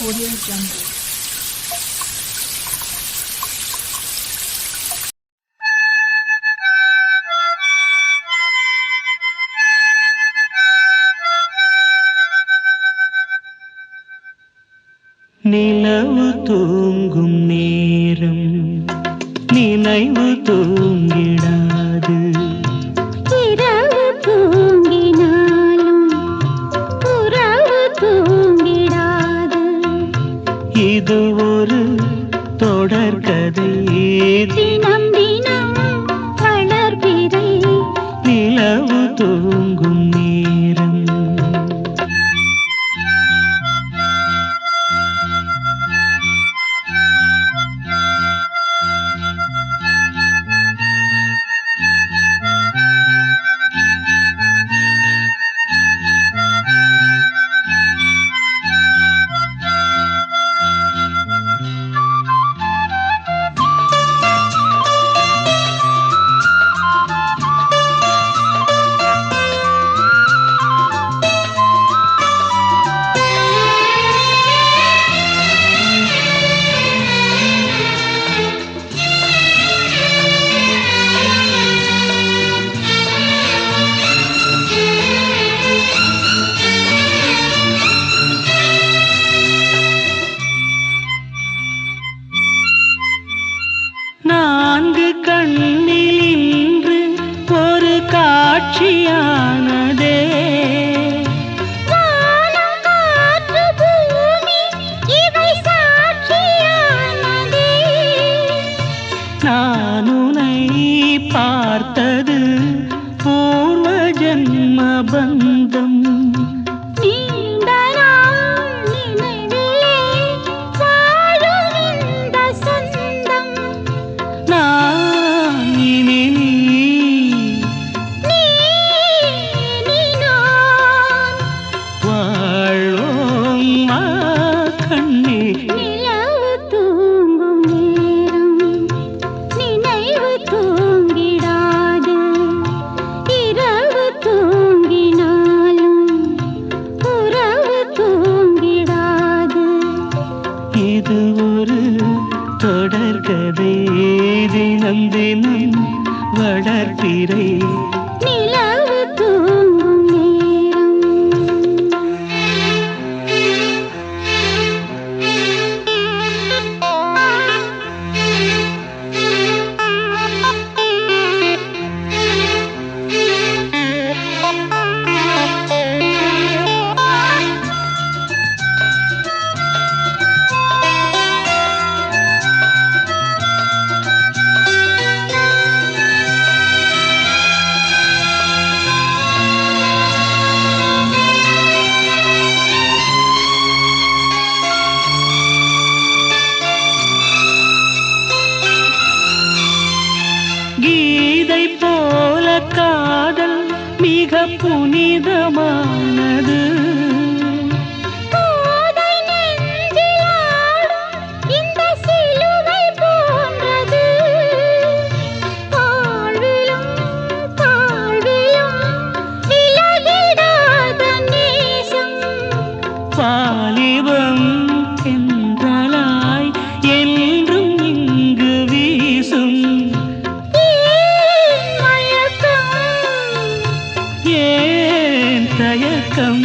Audio Jungle. நிலவு தூங்கும் நேரம் நினைவு தூங்கிடாது. இரவு தூங்கினாலும் உறவு தூங்கிடாது. இது ஒரு தொடர்கதை, தினம் தினம் வளர்பிறை. நிலவு தூங்கும் நேரம். நான்கு கண்ணில் இன்று ஒரு காட்சியானதே. வானம் காற்று பூமி இவை சாட்சியானதே. நான் உன்னை பார்த்தது பூர்வ ஜன்ம பந்தம். நீண்ட நாள் நினைவிலே வாழும் இந்த சொந்தம். நான் இனி நீ நான் வாழ்வோம் மா கண்ணே. நிலவு தூங்கும் நேரம் நினைவு தூங்கிடாது. இரவு தூங்கினாலும் உறவு தூங்கிடாது. இது ஒரு தொடர்கதை, தினம் தினம் வளர்பிறை. நிலவு தூங்கும் நேரம். கீதை போல காதல் மிக புனிதமானது. கோதை நெஞ்சில் ஆடும் இந்த சிலுவை போன்றது. வாழ்விலும் தாழ்விலும் விலகிடாத நேசம். வாலிபம் என்றலாய் என்றும் இங்கு வீசும். ஏன் மயக்கம்? ஏன் தயக்கம்?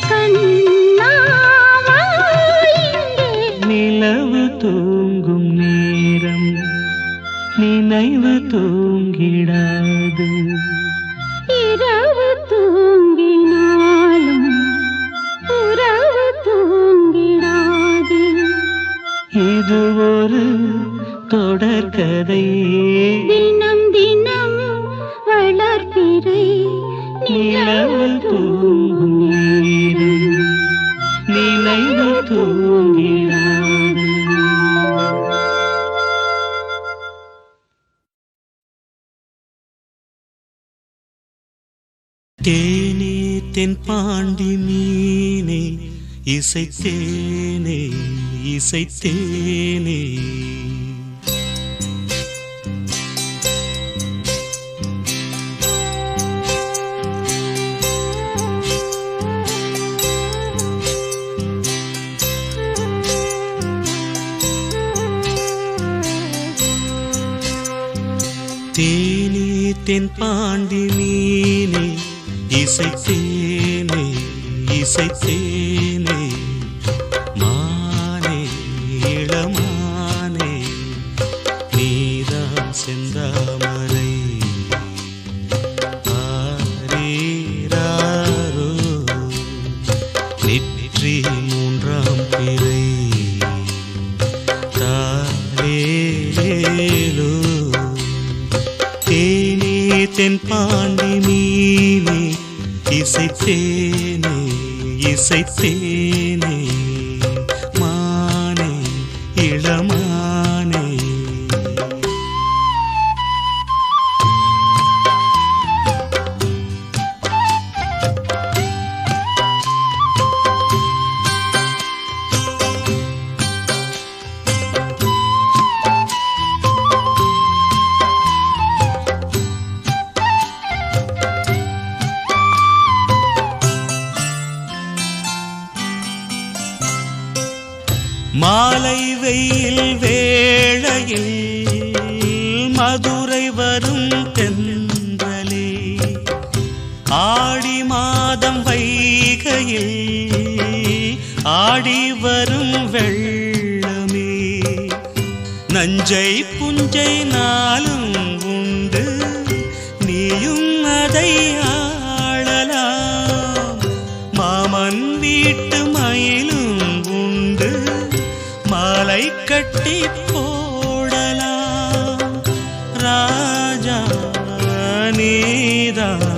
கண்ணாவா இங்கே. நிலவு தூங்கும் நேரம் நினைவு தூங்கிடாது. இரவு தூங்கினாலும் உறவு தூங்கிடாது. இது ஒரு தொடர்கதை, தினம் தினம் வளர்பிறை. நிலவு தூங்கும் நேரம் நினைவு தூங்கிடாது. தேனே தென் பாண்டி மீனே இசைத்தேனே இசைத்தேனே. தென்பாண்டி மீனே இசைத்தேனே இசைத்தேனே மானே இளமானே நீதான் செந்தாமரை ஆரீராரோ நெற்றி மூன்றாம் பிறை தாலேலேலோ தேனே தென்பாண்டி மீனே இசைத்தேனே இசைத்தேனே மானே இளமானே மாலை வெயில் வேளையில் மதுரை வரும் தென்றலே ஆடி மாதம் வைகையில் ஆடி வரும் வெள்ளமே நஞ்சை புஞ்சை நாளும் உண்டு நீயும் அதை ஆளலாம் மாமன் வீட்டு மயிலும் உண்டு மாலை கட்டி போடலாம் ராஜா நீதான்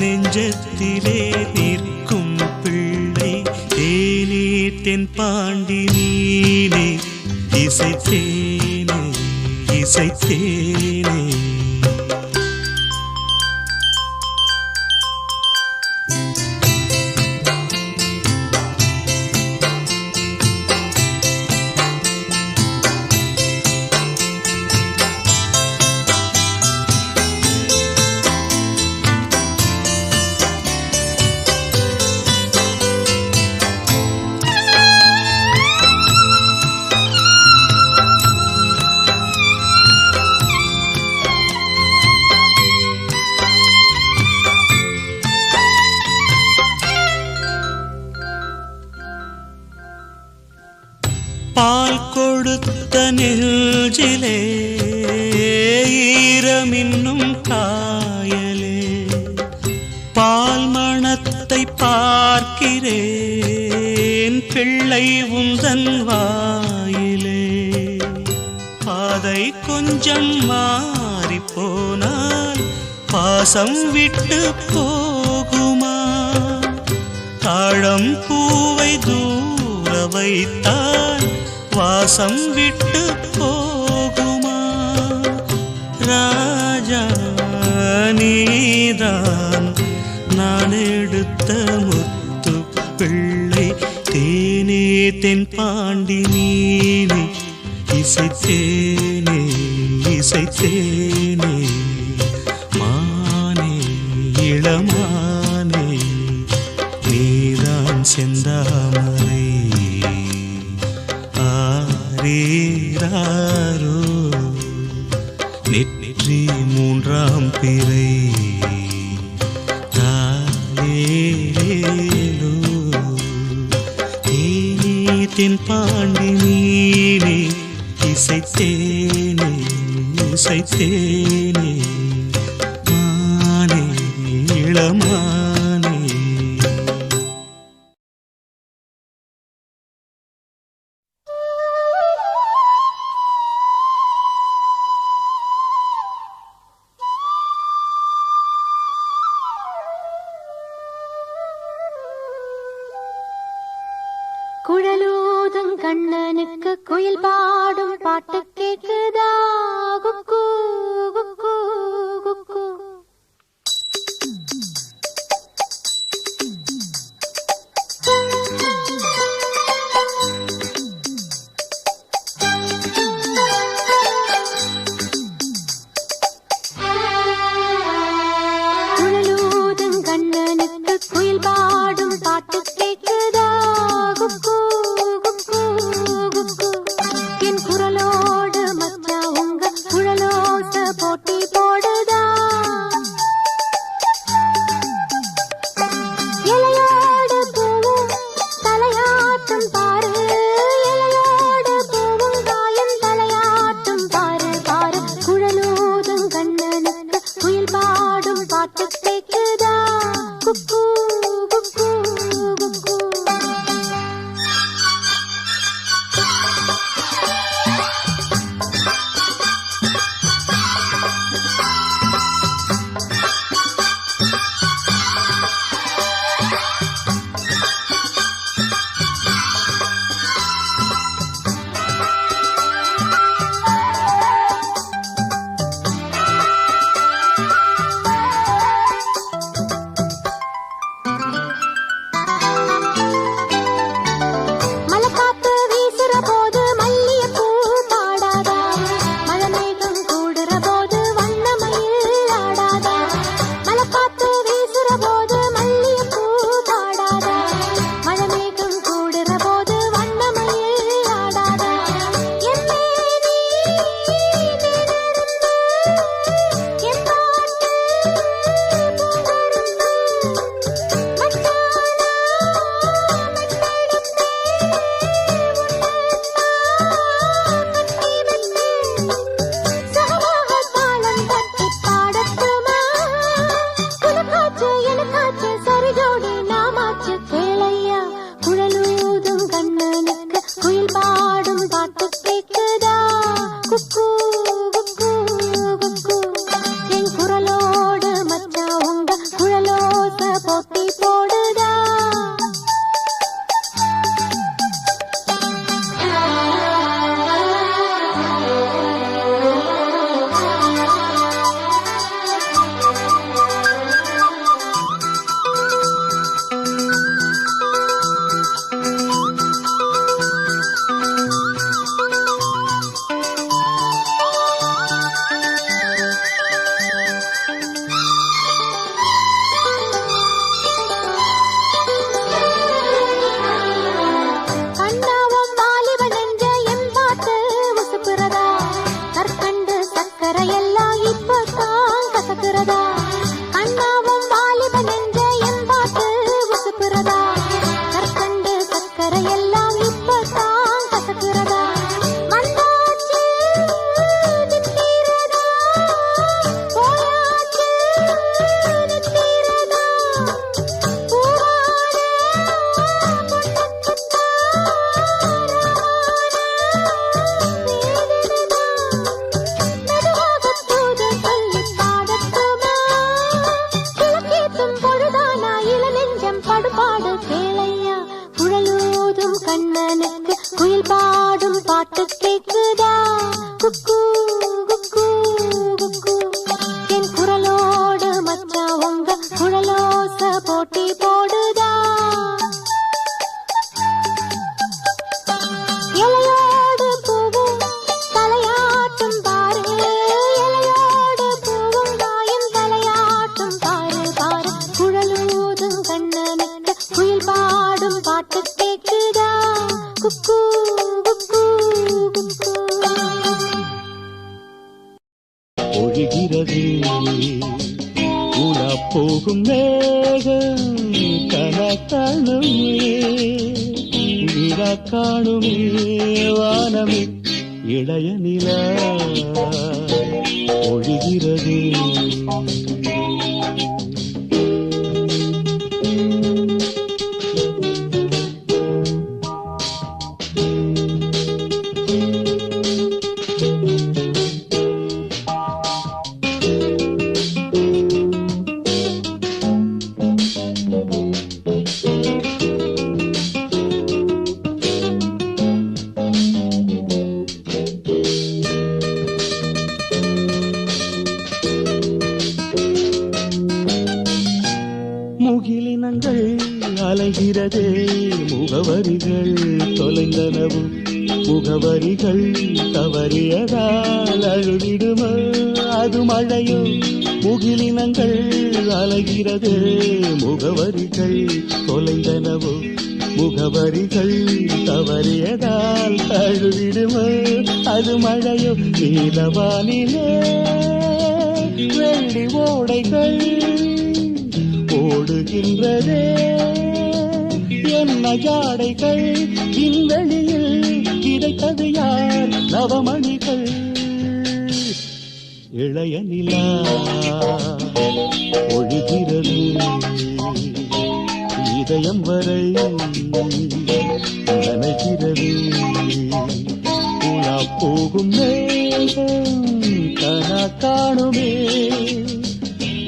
நெஞ்சத்திலே நிற்கும் பிள்ளை தேனே தென்பாண்டி மீனே இசைத்தேனே இசைத்தேனே பால் கொடுத்த நெஞ்சிலே ஈரமின்னும் காயலே பால் மணத்தை பார்க்கிறேன் பிள்ளை உந்தன் வாயிலே பாதை கொஞ்சம் மாறி போனால் பாசம் விட்டு போகுமா தாழம் பூவை தூர வைத்தால் வாசம் விட்டு போகுமா ராஜா நீதான் நான் எடுத்த முத்து பிள்ளை தேனே தென்பாண்டி மீனே இசைத்தேனே இசைத்தேனே மானே இளமானே நீதான் செந்தாமரை ஆரீராரோ நெற்றி மூன்றாம் பிறை தாலேலேலோ தேனே தென்பாண்டி மீனே இசைத்தேனே இசைத்தேனே மானே இளமானே குழலூதும் கண்ணனுக்கு குயில் பாடும் பாட்டு கேக்குதா குக்கு குக்கு குக்கு குழலூதும் கண்ணனுக்கு குயில் பாடும் பாட்டு கேக்குதா குக்கு குக்கு குக்கு என் குரலோடு மச்சா உங்க குழலோச போட்டி போடுதா சரிஜோடி நாமாச்சு கேளையா குழலூதும் கண்ணனுக்கு குயில் பாடும் பாட்டு கேக்குதா குக்கு குக்கு குக்கு என் குரலோடு மச்சா உங்க குழலோச போட்டி போடுதா கண்ணனுக்கு குயில் பாடும் பாட்டு கேக்குதா குக்கு குக்கு குக்கு என் குரலோடு மச்சா உங்க குழலோச போட்டி போடுதா இலையோடு பூவும் தலையாட்டும் பாரு இலையோடு பூவும் காயும் தலையாட்டும் பாரு பாரு குழலூதும் கண்ணனுக்கு குயில் பாடும் பாட்டு கேக்குதா குக்கு குக்கு குக்கு ஒழுகிறது உலா போகும் மேகம் கனக்காணுமே விழா காணுமே வானமே இளைய நிலா ஒழுகிறது முகிலினங்கள் அலைகிறதே முகவரிகள் தொலைந்தனவும் முகவரிகள் தவறியதால் அழுதிடுமோ அது மழையோ முகிலினங்கள் அலைகிறதே முகவரிகள் தொலைந்தனவோ முகவரிகள் தவறியதால் அழுதிடுமோ அது மழையோ நீலவானிலே வெள்ளி ஓடைகள் ஓடுகின்றதே என்ன ஜாடைகள் விண்வெளியில் கிடைத்தது யார் நவமணிகள் இளைய நிலா ஒழுகிறது இதயம் வரை நனைகிறது உலா போகும் மேகம் கனா காணுமே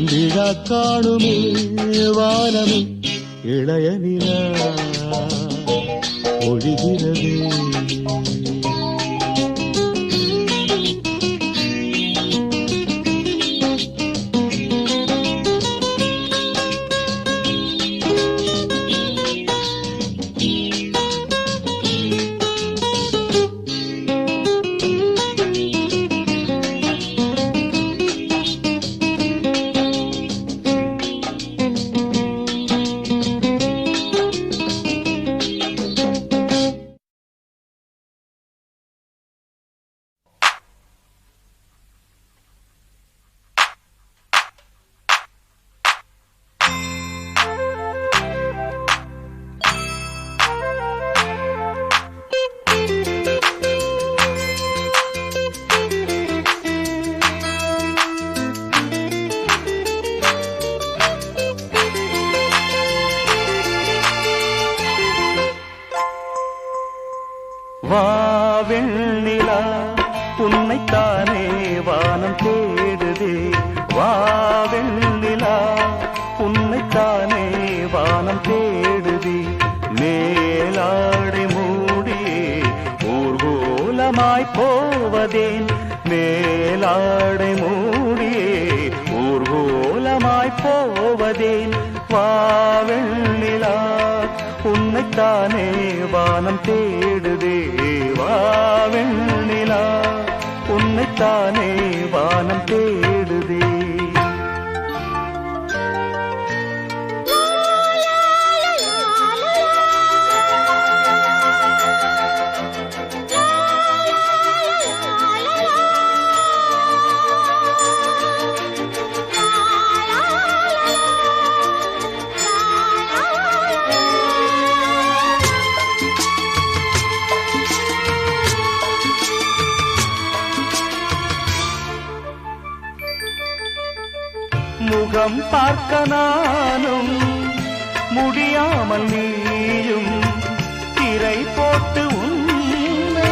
விழா காணுமே வானமே இளைய நிலா ஒழுகிறது வா வெண்ணிலா உன்னைத்தானே வானம் தேடுதே. வா வெண்ணிலா உன்னைத்தானே வானம் தேடுதே. மேலாடை மூடியே ஊர்கோலமாய் போவதேன். மேலாடை மூடியே ஊர்கோலமாய் போவதேன். வா வெண்ணிலா உன்னைத்தானே வானம் தேடுதே. வா வெண்ணிலா உன்னைத்தானே வானம் தேடுதே. முகம் பார்க்க நானும் முடியாமல் நீயும் திரை போட்டு உன்னை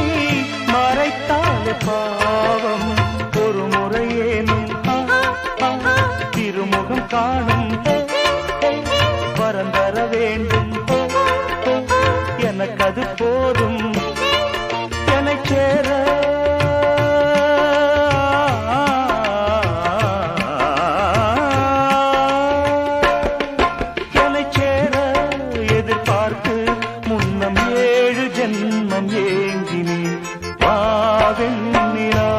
மறைத்தாலே பாவம். ஒரு முறையேனும் திருமுகம் காணும் வரந்தர வேண்டும். எனக்கு அது போதும் என்னை சேர. வெண்ணிலா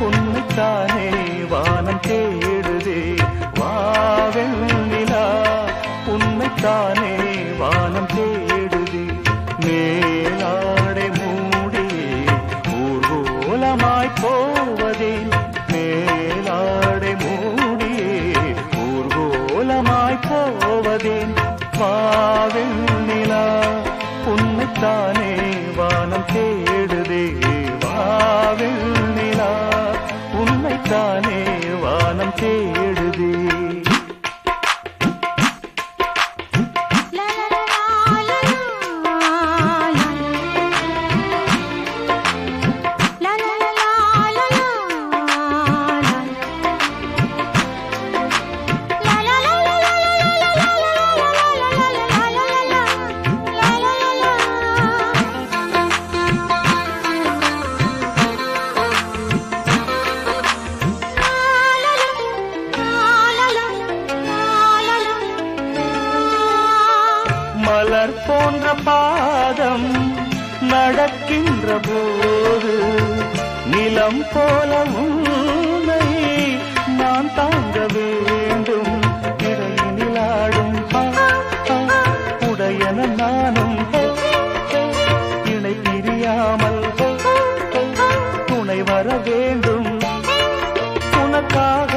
உன்னைத்தானே வானம் தேடுதே. வா வெண்ணிலா உன்னைத்தானே வானம் தேடுதே. மேலாடை மூடியே ஊர்கோலமாய் போவதேன். மேலாடை மூடியே ஊர்கோலமாய் போவதேன். வா வெண்ணிலா உன்னைத்தானே வானம் தேடுதே. வெண்ணிலா உன்னைத்தானே வானம் தேடுதே. மலர் போன்ற பாதம் நடக்கின்ற போது நிலம் போல உன்னை நான் தாங்க வேண்டும். இடையினிலாடும் உடையன நானும் இணை பிரியாமல் துணை வர வேண்டும். உனக்காக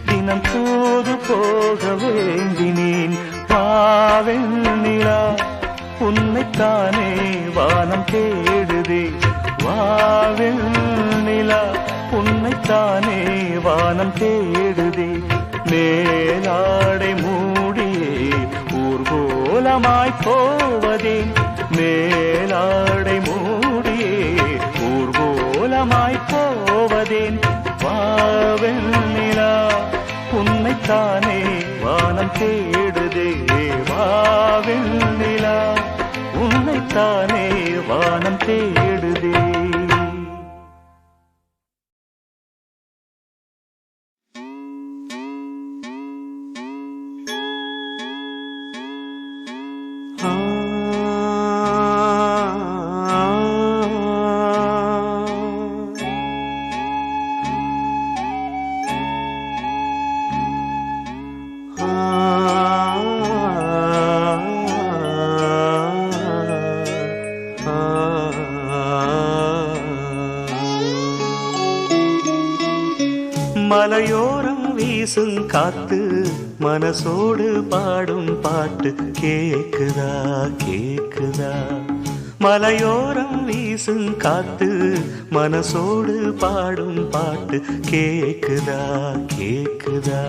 தினம் தூது போக வேண்டினேன். வெண்ணிலா உன்னைத்தானே வானம் தேடுதே. வா வெண்ணிலா உன்னைத்தானே வானம் தேடுதே. மேலாடை மூடியே ஊர்கோலமாய் போவதேன். மேலாடை மூடியே ஊர்கோலமாய் போவதேன். வா வெண்ணிலா உன்னைத்தானே வானம் தேடுதே. வா வெண்ணிலா உன்னைத்தானே வானம் தேடுதே. மலையோரம் வீசும் காத்து மனசோடு பாடும் பாட்டு கேக்குதா கேக்குதா. மலையோரம் வீசும் காத்து மனசோடு பாடும் பாட்டு கேக்குதா கேக்குதா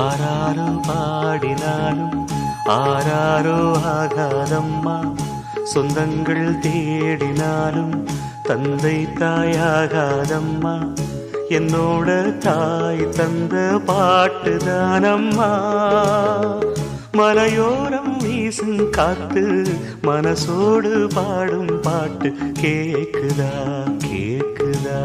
ஆராரோ பாடினாலும் ஆராரோ ஆகாதம்மா சொந்தங்கள் தேடினாலும் தந்தை தாயாகாதம்மா என்னோட தாய் தந்த பாட்டுதானம்மா மலையோரம் வீசும் காத்து மனசோடு பாடும் பாட்டு கேக்குதா கேக்குதா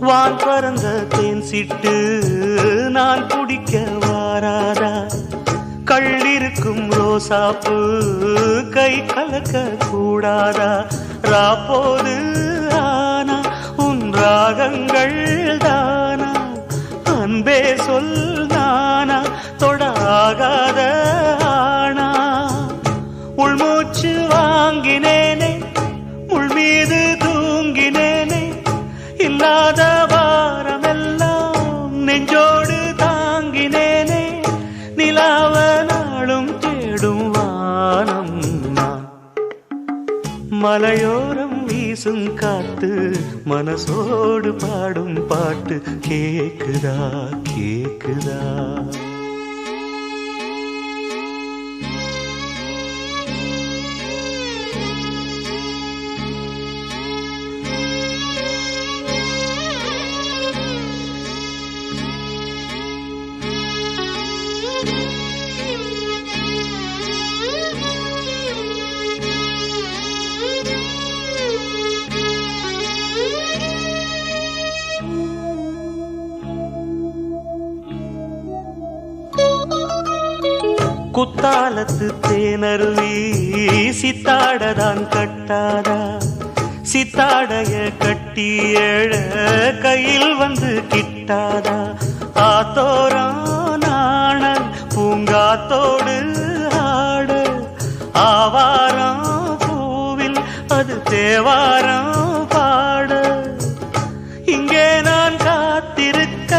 வான் பறந்த தேன் சிட்டு நான் குடிக்க வாராதா கள்ளிருக்கும் ரோசாப்பு கை கலக்க கூடாதா ராப்போது ஆனா உன் ராகங்கள் தானா அன்பே சொல் நானா தொடாகாத ஆனா உள்மூச்சு வாங்கினேனே உள் மீது தூங்கினேனே இல்லாத வாரமெல்லாம் நெஞ்சோடு தாங்கினேனே நிலாவ நாளும் தேடும் வானம் நான் மலையோரம் வீசும் காத்து மனசோடு பாடும் பாட்டு கேக்குதா கேக்குதா குத்தாலத்து தேனருவி சித்தாடதான் கட்டாதா சித்தாடைய கட்டி எழ கையில் வந்து கிட்டாதா ஆத்தோரான பூங்காத்தோடு ஆட ஆவாரம் பூவில் அது தேவாரம் பாட இங்கே நான் காத்திருக்க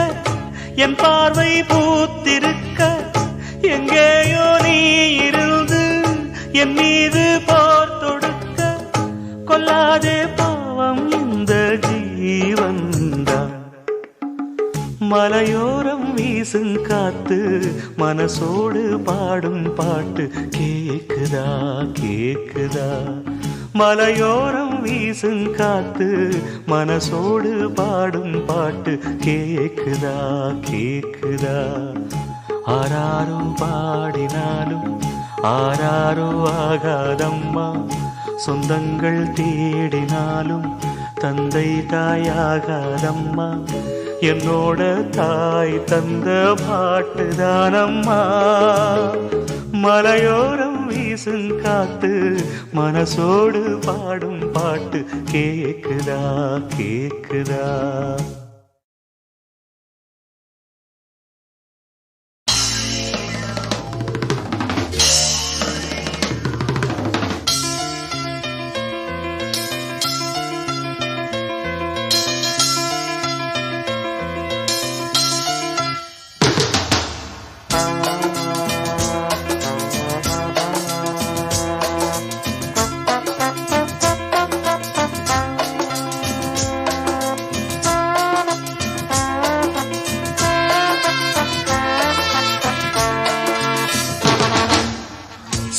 என் பார்வை பூத்திருக்க எங்கேயோ நீ இருந்து என் மீது போர் தொடுக்க கொல்லாதே பாவம் இந்த ஜீவன்தான் மலையோரம் வீசும் காத்து மனசோடு பாடும் பாட்டு கேக்குதா கேக்குதா மலையோரம் வீசும் காத்து மனசோடு பாடும் பாட்டு கேக்குதா கேக்குதா ஆராரோ பாடினாலும் ஆராரோ ஆகாதம்மா சொந்தங்கள் தேடினாலும் தந்தை தாயாகாதம்மா என்னோட தாய் தந்த பாட்டுதானம்மா மலையோரம் வீசும் காத்து மனசோடு பாடும் பாட்டு கேக்குதா கேக்குதா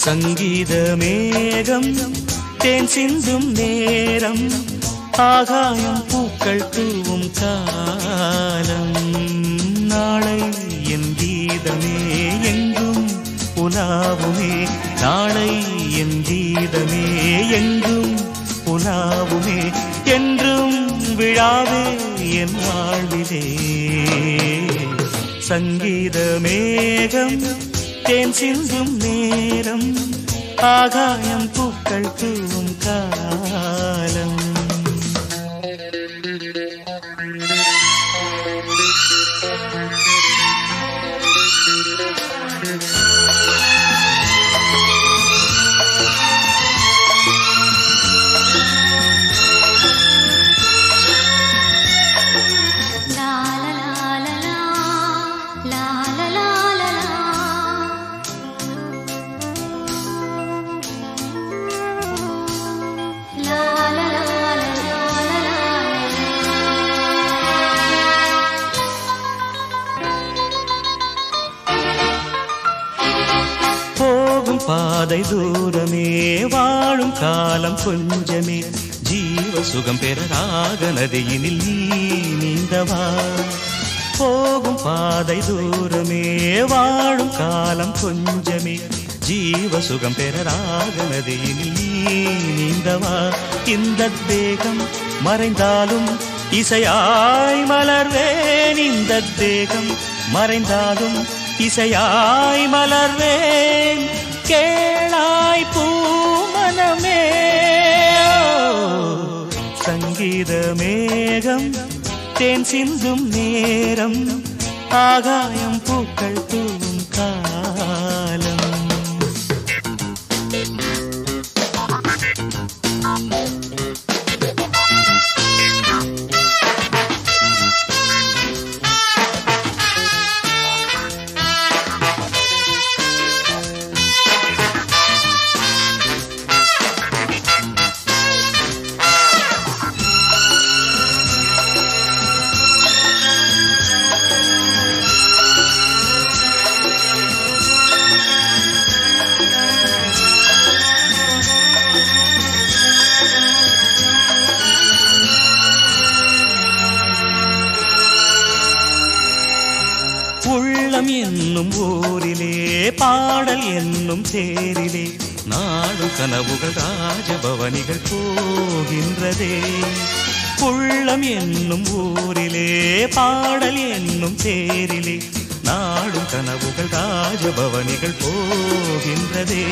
சங்கீத மேகம் தேன் சிந்தும் நேரம் ஆகாயம் பூக்கள் தூவும் காலம் நாளை என் கீதமே எங்கும் உலாவுமே நாளை என் கீதமே எங்கும் உலாவுமே என்றும் விழாவே என் வாழ்விலே சங்கீத மேகம் தேன் சிந்தும் நேரம் ஆகாயம் பூக்கள் தூவும் காலம். பாதை தூரமே வாழும் காலம் கொஞ்சமே ஜீவ சுகம் பெற ராக நதியினில் நீ நீந்தவா. போகும் பாதை தூரமே வாழும் காலம் கொஞ்சமே ஜீவ சுகம் பெற ராக நதியினில் நீ நீந்தவா. இந்த தேகம் மறைந்தாலும் இசையாய் மலர்வேன், இந்த தேகம் மறைந்தாலும் இசையாய் மலர்வேன். கேளாய் பூமனமே சங்கீத மேகம் தேன் சிந்தும் நேரம் ஆகாயம் பூக்கள் தூவும் காலம். உள்ளம் என்னும் ஊரிலே பாடல் என்னும் தேரிலே நாடு கனவுகள் ராஜபவனிகள் போகின்றதே. உள்ளம் என்னும் ஊரிலே பாடல் என்னும் தேரிலே நாடும் கனவுகள் ராஜபவனிகள் போகின்றதே.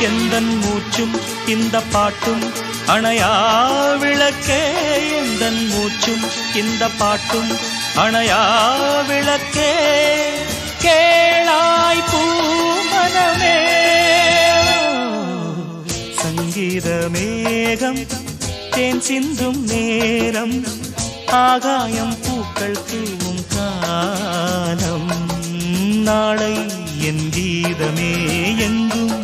எந்தன் மூச்சும் இந்த பாட்டும் அணையா விளக்கே, எந்தன் மூச்சும் இந்த பாட்டும் அணையா விளக்கே. கேளாய் பூமனமே சங்கீத மேகம் தேன் சிந்தும் நேரம் ஆகாயம் பூக்கள் தூவும் காலம். நாளை என் கீதமே எங்கும்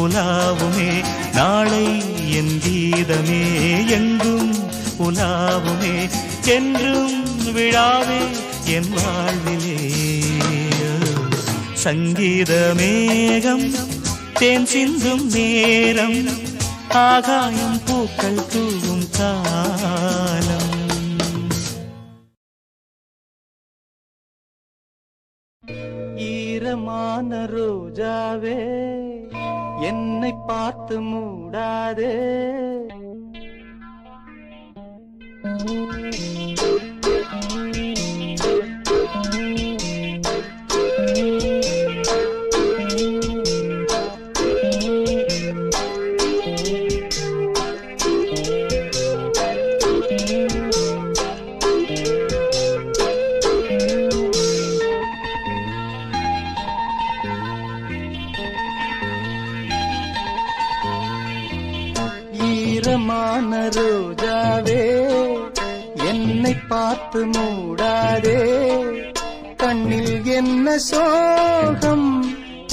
உலாவுமே, நாளை என் கீதமே எங்கும் உலாவுமே. என்றும் விழாவே என் வாழ்விலே சங்கீத மேகம் தேன் சிந்தும் நேரம் ஆகாயம் பூக்கள் தூவும் காலம். ஈரமான ரோஜாவே என்னை பார்த்து மூடாதே, ஈரமான ரோஜாவே என்னை பார்த்து மூடாதே. கண்ணில் என்ன சோகம்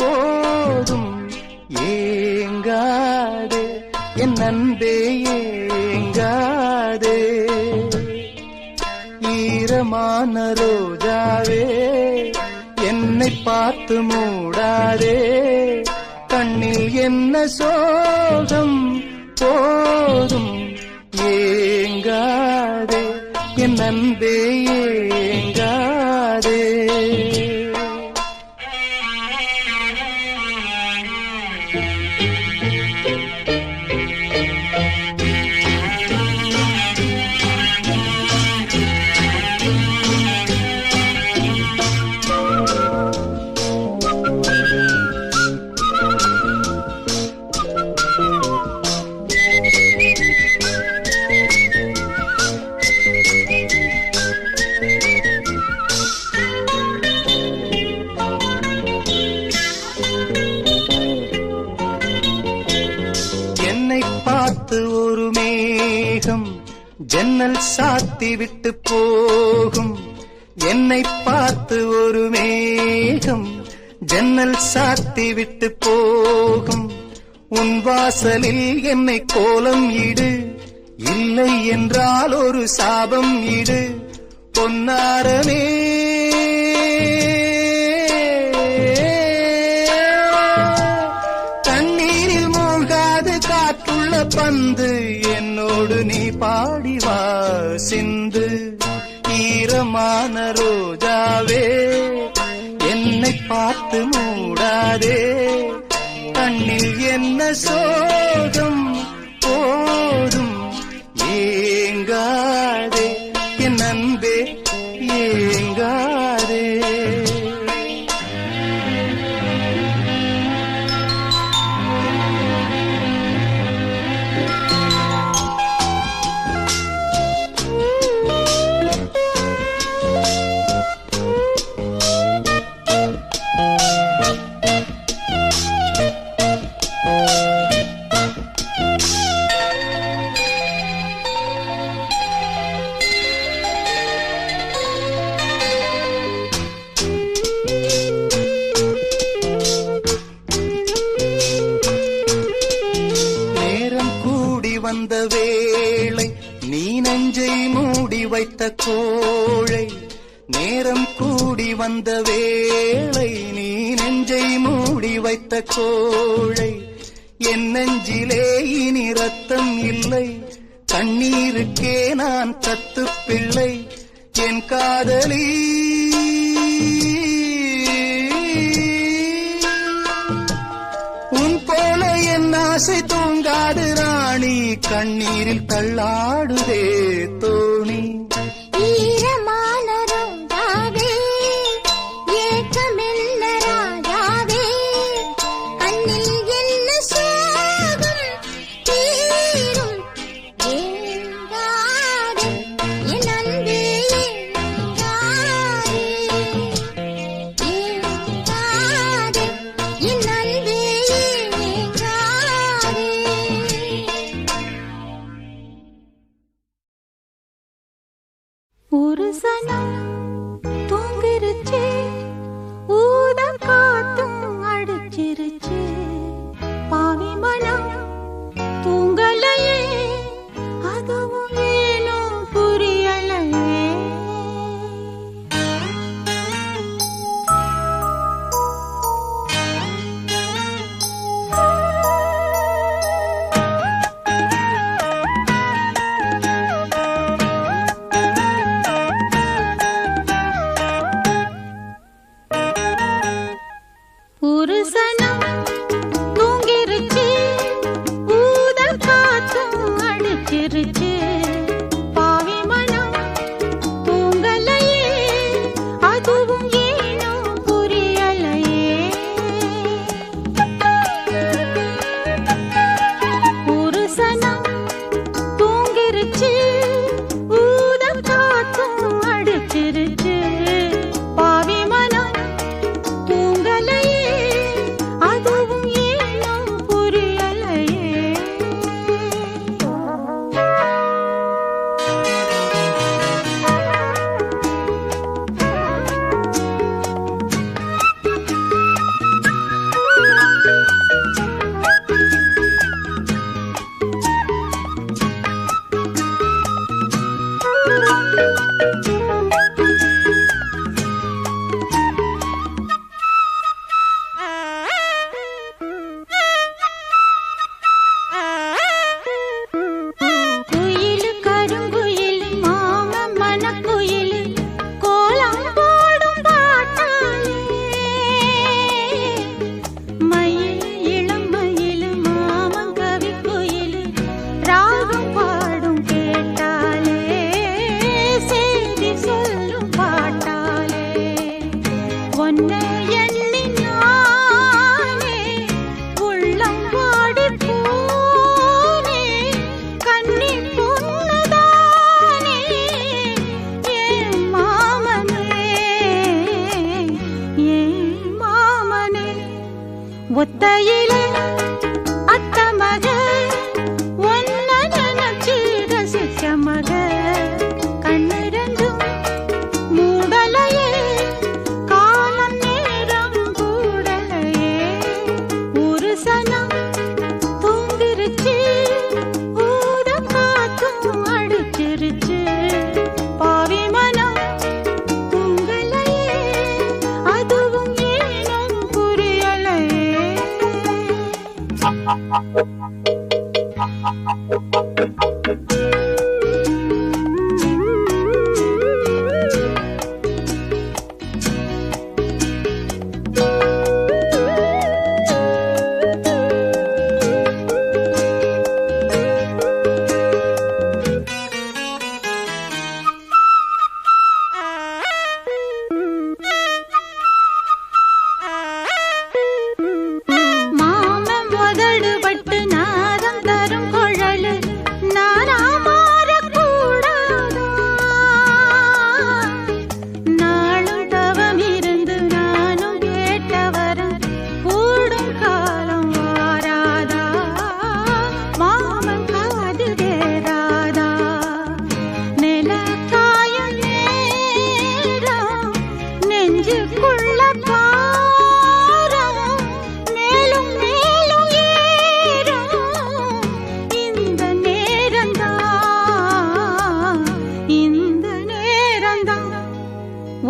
போதும் ஏங்காதே, என் அன்பே ஏங்காதே. ஈரமான ரோஜாவே என்னை பார்த்து மூடாதே. கண்ணில் என்ன சோகம் போதும் ஏங்காதே, என் அன்பே ஏங்காதே. மேகம் ஜன்னல் சாத்தி விட்டு போகும். என்னை பார்த்து ஒரு மேகம் ஜன்னல் சாத்தி விட்டு போகும். உன் வாசலில் என்னை கோலம் இடு, இல்லை என்றால் ஒரு சாபம் இடு. பொன்னாரமே தண்ணீரில் மூழ்காது காற்றுள்ள பந்து, என்னோடு நீ பாடிவா சிந்து. ஈரமான ரோஜாவே என்னை பார்த்து மூடாதே, கண்ணில் என்ன சோகம் போதும் ஏங்காதே என் அன்பே ஏங்காதே. வந்த வேளை நீ நெஞ்சை மூடி வைத்த கோழை. நேரம் கூடி வந்த வேளை நீ நெஞ்சை மூடி வைத்த கோழை. என் நெஞ்சிலே இனி ரத்தம் இல்லை, கண்ணீருக்கே நான் தத்து பிள்ளை. என் காதலி உன் போல என் ஆசை தூங்காது ராணி, கண்ணீரில் தள்ளாடுதே தோணி. ஈரமான ரோஜாவே ஏக்கமெல்ல ராஜாவே, கண்ணில் என்ன சோகம் தீரும் ஏங்காதே என் அன்பே ஏங்காதே, ஏங்காதே என் அன்பே ஏங்காதே. ஒரு சனம் தூங்கிருச்சு, ஊத காத்தும் அடிச்சிருச்சு. பாவி மனம் தூங்கலையே, அதுவும் ஏனோ புரியலையே. ஒரு சனம் தூங்கிருச்சு, ஊத காத்தும் அடிச்சிருச்சு. பாவி மனம் தூங்கலையே, அதுவும் ஏனோ புரியலையே. ஒரு சனம் தூங்கிருச்சு, ஊத காத்தும் அடிச்சிருச்சு. பாவி மனம் தூங்கலையே, அதுவும் ஏனோ புரியலையே. குயிலு கருங்குயிலு மாம மனக்குயிலு கோலம் போடும் பாட்டாலே. மயில் இளம் மயிலு மாமன் கவி குயிலு ராகம் பாடும் கேட்டாலே. செய்தி சொல்லும் பாட்டாலே. ஒன்னை எண்ணி நானே உள்ளம் வாடி போனே, கண்ணி பொண்ணுதானே ஏன் மாமனே, ஏன் மாமனே. ஒத்தையிலே அத்த மக ஒன்ன நினைச்சு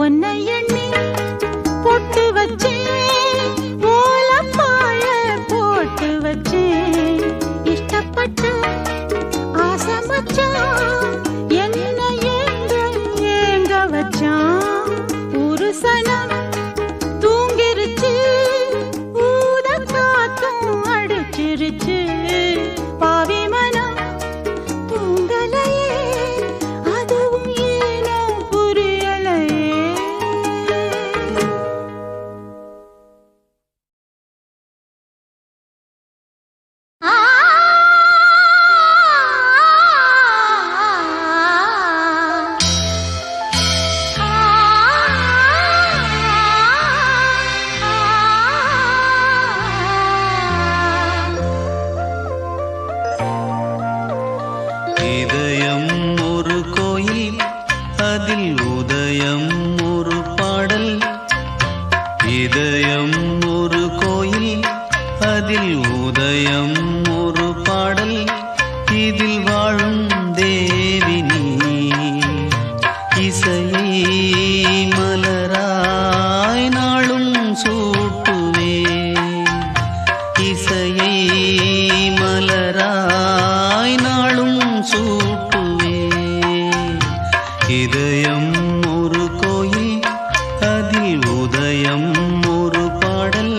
உன்னை எண்ணி பொட்டு வச்சேன், ஓலப்பாழ போட்டு வச்சேன். இஷ்டப்பட்டு ஆசை மச்சான் என்ன ஏங்க வச்சான். ஒரு சனம் தூங்கிருச்சு, ஊத காத்தும் அடிச்சிருச்சு. பாவி மனம் தூங்கலையே, அதுவும் ஏனோ புரியலையே. இதயம் ஒரு கோயில், அதில் உதயம் ஒரு பாடல். இதயம் ஒரு கோயில், அதில் உதயம் ஒரு பாடல். இதில் வாழும் தேவி நீ, இசையை மலராய் நாளும் சூட்டுவே. இசையை மலராய் நாளும் சூட்டுவே. இதயம் ஒரு கோயில், அதில் உதயம் ஒரு பாடல்.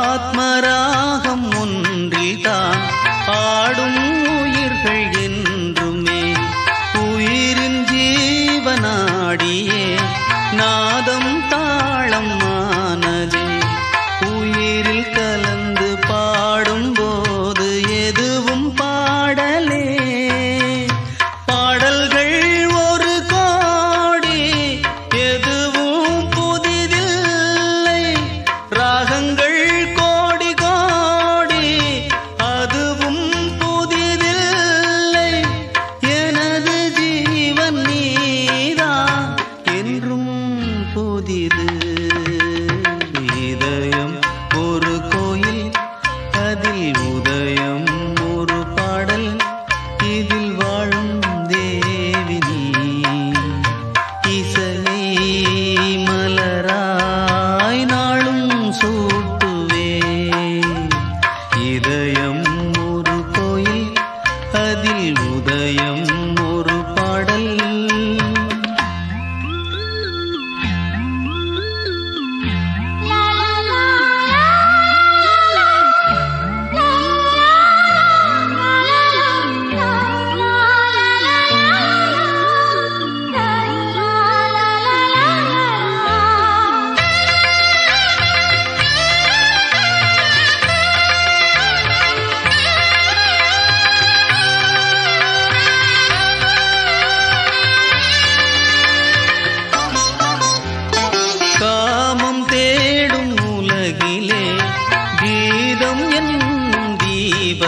ஆத்மராகம் ஒன்றில்தான் பாடும் உயிர்கள் என்றுமே. உயிரின் ஜீவனாடியே நாதம் தாளம் ஆனது. உயிரில் கலந்து பாடும்போது எதுவும் பாடலே. பாடல்கள் ஒரு கோடி, எதுவும் புதிதில்லை. ராகங்கள் கோடி கோடி, அதுவும் புதிதில்லை. எனது ஜீவன் நீதான் என்றும் புதிது. இதயம் ஒரு கோயில், அதில் உதயம் ஒரு பாடல். இதில் வாழும் தேவி நீ, இசையை மலராய் நாளும் சூட்டுவே. இதயம் ஒரு கோயில், அதில் உதயம் ஒரு பாடல்.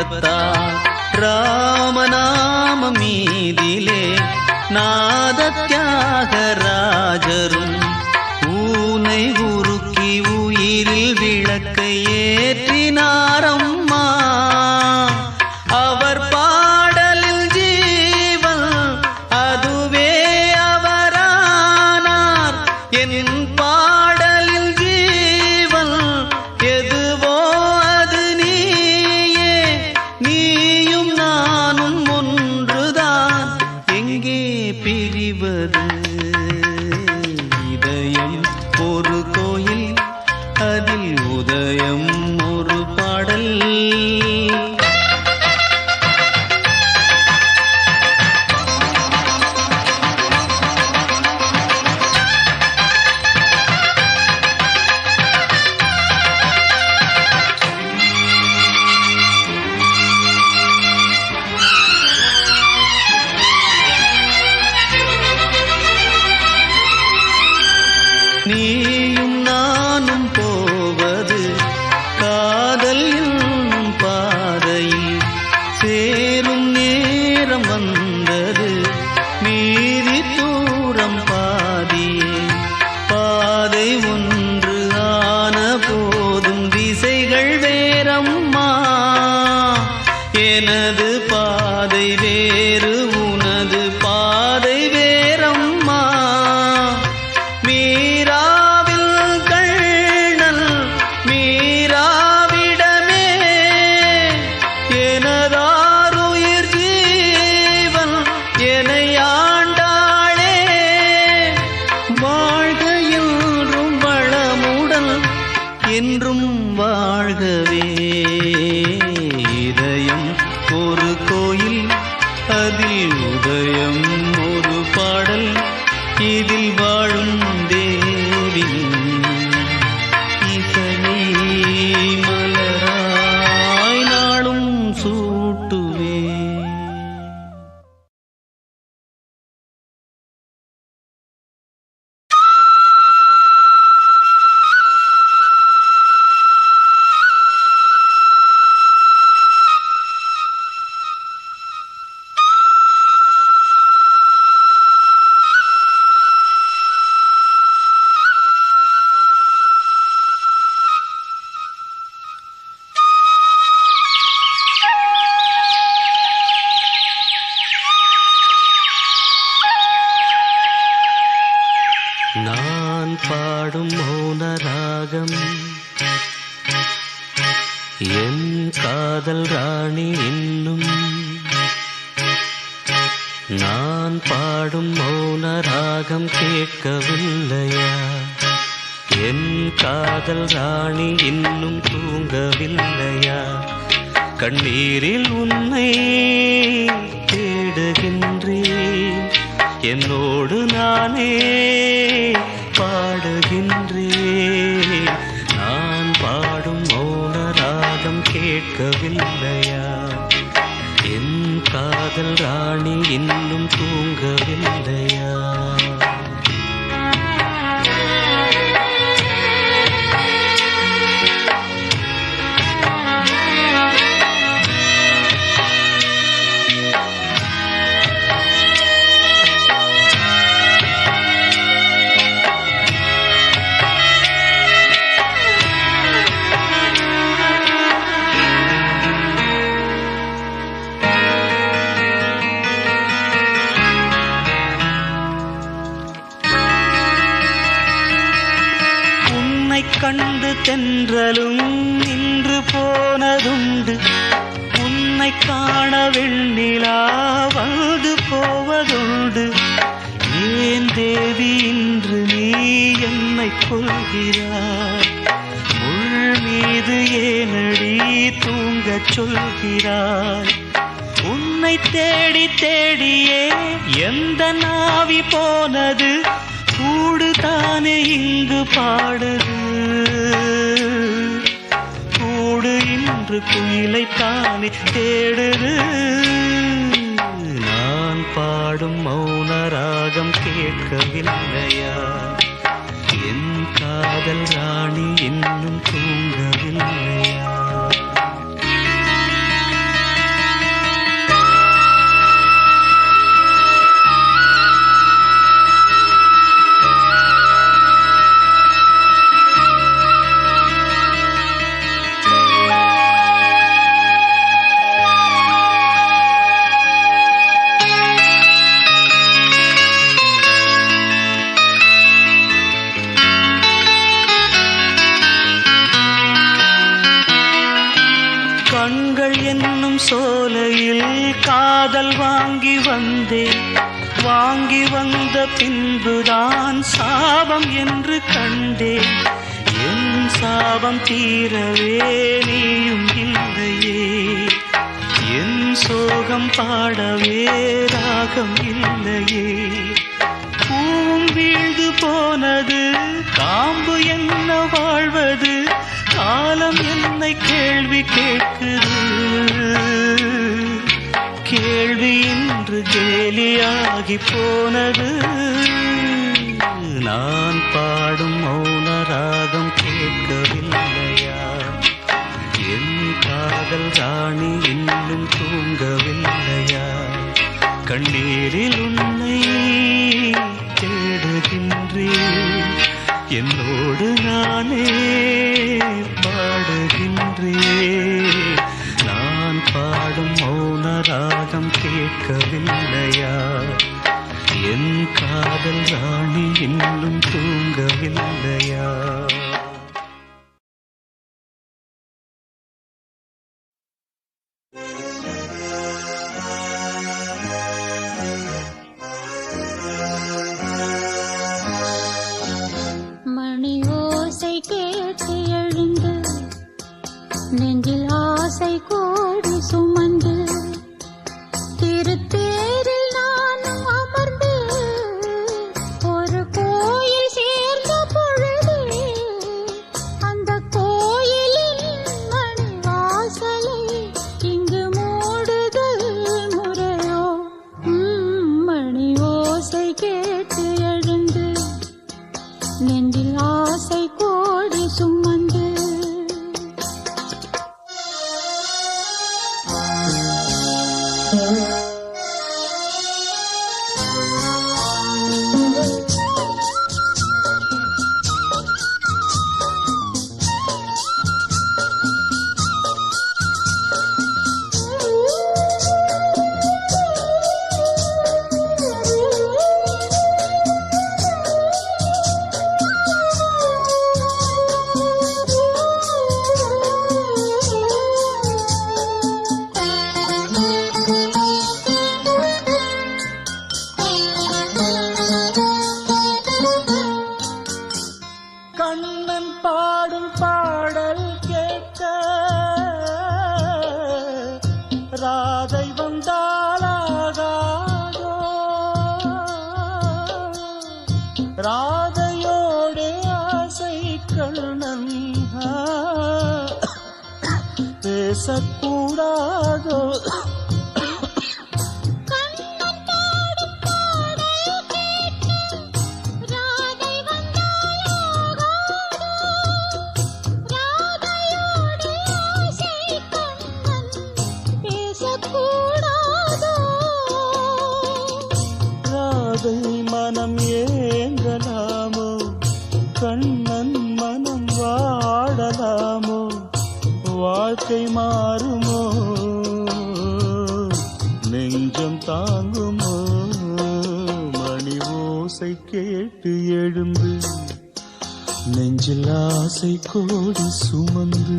தீபத்தால் ராமநாம மீதிலே நாதத்யாகராஜரும் ஊனை உருக்கி உயிரில் விளக்கை ஏற்றினாரம்மா. அவர் பாடலில் ஜீவன் அதுவே அவரானார். என் பாடலில் ஜீவன் எதுவோ அது நீயே. நீயும் நானும் ஒன்றுதான், எங்கே பிரிவது? இதயம் ஒரு கோயில், அதில் உதயம் ஒரு பாடல். நீயும் நானும் போவது காதல் என்னும் பாதையில் சேரும் நேரம் வந்தது. மீறி தூரம் பாதியே பாதை ஒன்று ஆன போதும் திசைகள் வேறம்மா. எனது பாதை வேறு, உனது பாதை வேறம்மா. மீராவில் கண்ணல் மீராவிடமே எனதாருயிர் ஜீவன் என்னை ஆண்டாளே. வாழ்க என்றும் வளமுடன் என்றும் வாழ்கவே. இதயம் ஒரு கோயில், அதில் உதயம் ஒரு பாடல். இதில் வாழும் தேவி இசையை மலராய் நாளும் சூட்டுவே. நான் பாடும் மௌன ராகம் என் காதல் ராணி இன்னும். நான் பாடும் மௌன ராகம் கேட்கவில்லையா? என் காதல் ராணி இன்னும் தூங்கவில்லையா? கண்ணீரில் உன்னை தேடுகின்றேன், என்னோடு நானே பாடுகின்றேன். நான் பாடும் மௌன ராகம் கேட்கவில்லையா? என் காதல் ராணி இன்னும் தூங்கவில்லையா? கண்டு தென்றலும் நின்று போனதுண்டு, உன்னை காண வெண்ணிலா வந்து போவதுண்டு. ஏன் தேவி இன்று நீ என்னை கொள்கிறாய்? முள் மீது ஏனடி தூங்கச் சொல்கிறாய்? உன்னை தேடி தேடியே எந்த நாவி போனது? கூடு தானே இங்கு பாடுது, கூடு இன்று குயிலை தானே தேடுது. நான் பாடும் மௌன ராகம் கேட்கவில்லையா? என் காதல் ராணி இன்னும் தூங்கவில்லையா? பூக்கும் சோலையில் காதல் வாங்கி வந்தேன். வாங்கி வந்த பின்புதான் சாபம் என்று கண்டேன். என் சாபம் தீரவே நீயும் இல்லையே, என் சோகம் பாடவே ராகம் இல்லையே. பூவும் வீழ்ந்து போனது, காம்பு என்ன வாழ்வது, காலம் என்னை கேள்வி கேட்குது. கேள்வி இன்று கேலியாகி போனது. நான் பாடும் மௌன ராகம் கேட்கவில்லையா? என் காதல் ராணி இன்னும் தூங்கவில்லையா? கண்ணீரில் உன்னை தேடுகின்றேன், என்னோடு நானே பாடுகின்றேன். நான் பாடும் மௌன ராகம் கேட்கவில்லையா? என் காதல் ராணி இன்னும் தூங்கவில்லையா? மணி ஓசை கேட்டு எழுந்து, நெஞ்சில் ஆசை கோடி சுமந்து, திருத்தேரில் நானும் அமர்ந்து ஒரு கோயில் சேர்ந்த பொழுது, அந்த கோயிலின் மணி வாசலை இங்கு மூடுதல் முறையோ? மணி ஓசை கேட்டு எழுந்து, நெஞ்சில் ஆசை கோடி சுமந்து. கண்ணன் பாடும் பாடல் கேட்க ராதை வந்தாலாகாதோ? ராதையோடு ஆசை கண்ணன் பேசக்கூடாதோ? ராதை மனம் ஏங்கலாமோ? கண்ணன் மனம் வாடலாமோ? வாழ்க்கை மாறுமோ? நெஞ்சம் தாங்குமோ? மணி ஓசை கேட்டு எழுந்து, நெஞ்சில் ஆசை கோடி சுமந்து.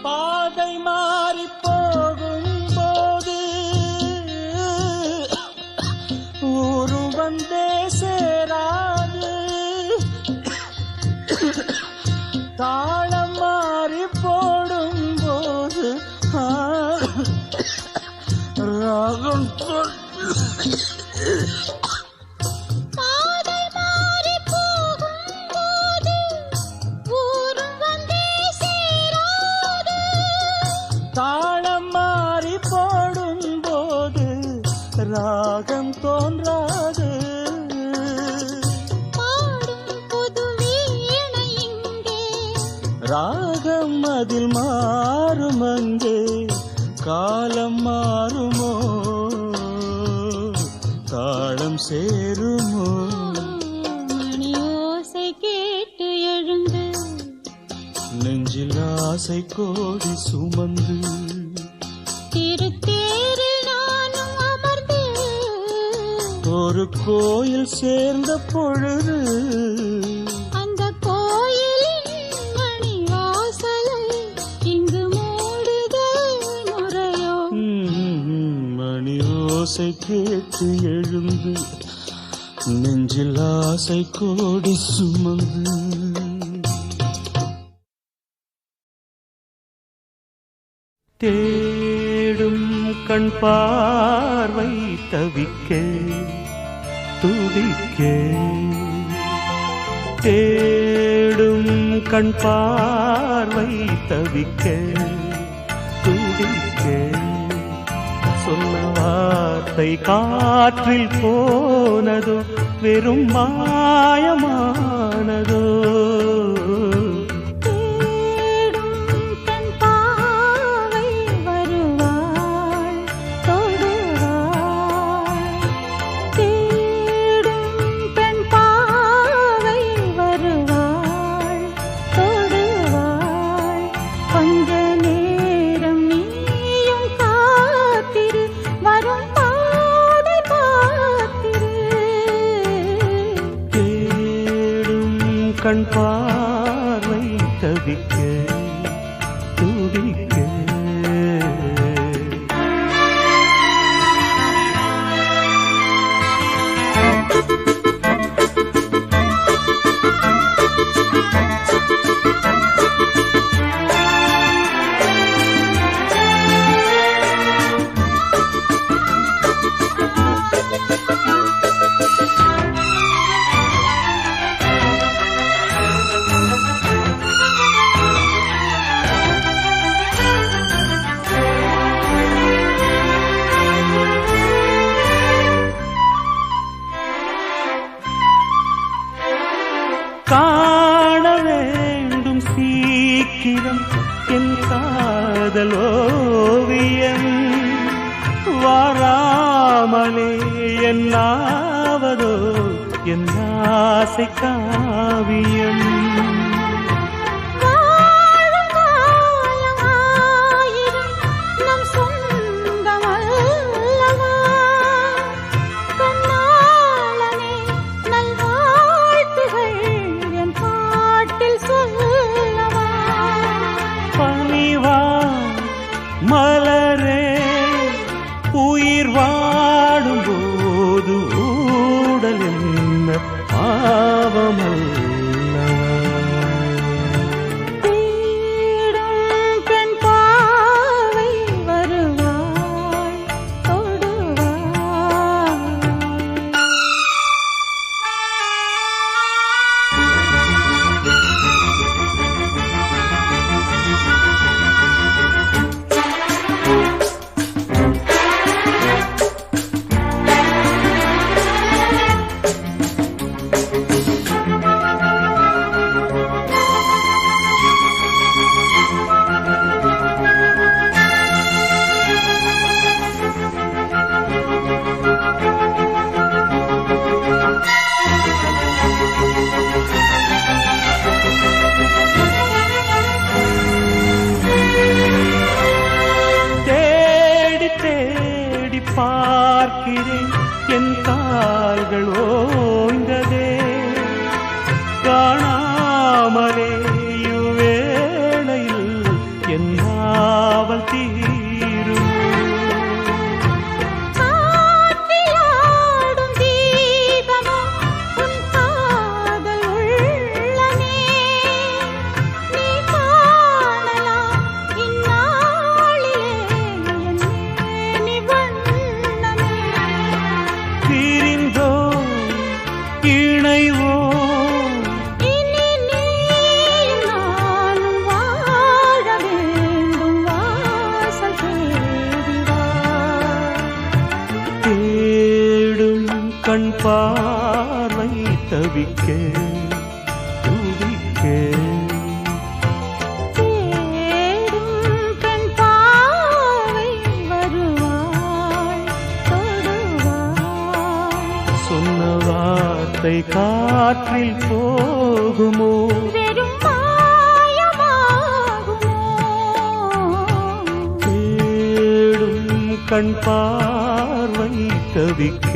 பாதை மாறி போகும் போது ஊரு வந்தே சேராது. தாளம் மாறி போடும் போது ராகம் தாளம் மாறி போடும் போது ராகம் தோன்றாது. ராகம் அதில் மாறும் அங்கே காலம் மாறுமோ தாளம் சேருமோ மணி ஓசை கேட்டு எழுந்து நெஞ்சில் ஆசை கோடி சுமந்து திருத்தேரில் நானும் அமர்ந்து ஒரு கோயில் சேர்ந்த பொழுது அந்த கோயிலின் மணி வாசலை இங்கு மூடுதல் முறையோ மணி ஓசை கேட்டு எழுந்து நெஞ்சில் ஆசை கோடி சுமந்து தேடும் கண் பார்வை தவிக்க துடிக்க தேடும் கண் பார்வை தவிக்க துடிக்க சொன்ன வார்த்தை காற்றில் போனதோ வெறும் மாயமானதோ கண் பார்வை தவிக்க துடிக்க காண வேண்டும் சீக்கிரம் என் காதல் ஓவியம் வாராமலே என்னாவதோ என் ஆசை காவியம் மலரே உயிர் வாடும் போது ஊடல் என்ன பாவமல்லவா பெண் பாவை வருவாய் பார்க்கிறேன் என் கால்கள் ஓய்ந்ததே காணாமலே இவ்வேளையில் என் நாவல் தீரும் கண் பார்வை தவிக்க துடிக்க ஆசை காற்றில் போகுமோ வெறும் மாயமாகுமோ தேடும் கண் பார்வை தவிக்க